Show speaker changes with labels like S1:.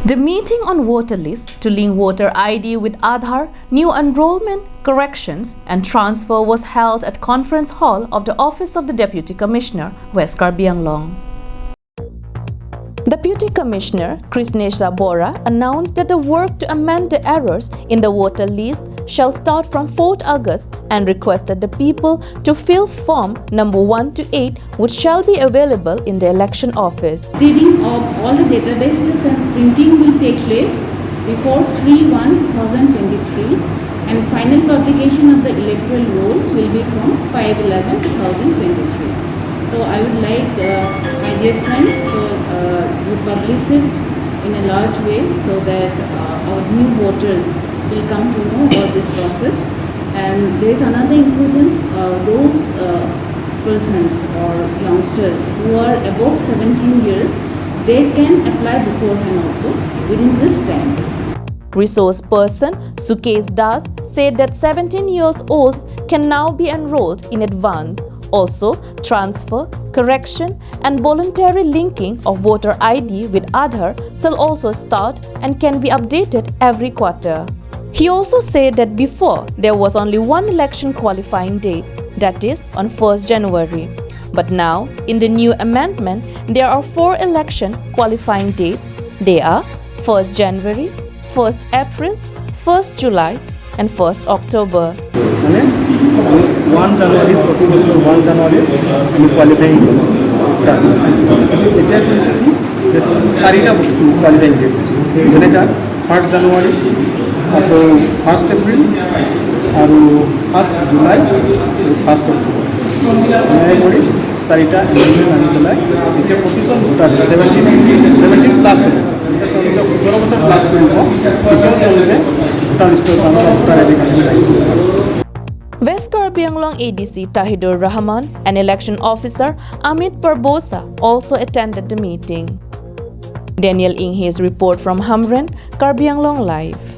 S1: The meeting on voter list to link voter ID with Aadhaar, new enrollment, corrections and transfer was held at Conference Hall of the Office of the Deputy Commissioner, West Karbi Anglong. Deputy Commissioner Krishnesha Bora announced that the work to amend the errors in the voter list shall start from 4th August and requested the people to fill form number 1 to 8, which shall be available in the election office.
S2: Reading of all the databases and printing will take place before 3/1/2023 and final publication of the electoral roll will be from 5/11/2023. So I would like, my dear friends, you publish it in a large way so that our new voters will come to know about this process. And there is another inclusion, those persons or youngsters who are above 17 years, they can apply beforehand also within this time.
S1: Resource person Sukesh Das said that 17 years old can now be enrolled in advance. Also, transfer, correction and voluntary linking of voter ID with Aadhaar shall also start and can be updated every quarter. He also said that before there was only one election qualifying date, that is on 1st January. But now, in the new amendment, there are 4 election qualifying dates. They are 1st January, 1st April, 1st July and 1st October.
S3: 1 January, 1 January, qualifying qualifying date. 1st January, 1st April, 1st July, 1st October. Sarita
S1: West Karbi Anglong ADC Tahidur Rahman and election officer Amit Barbosa also attended the meeting. Daniel Inghe's report from Hamren, Karbi Anglong Live.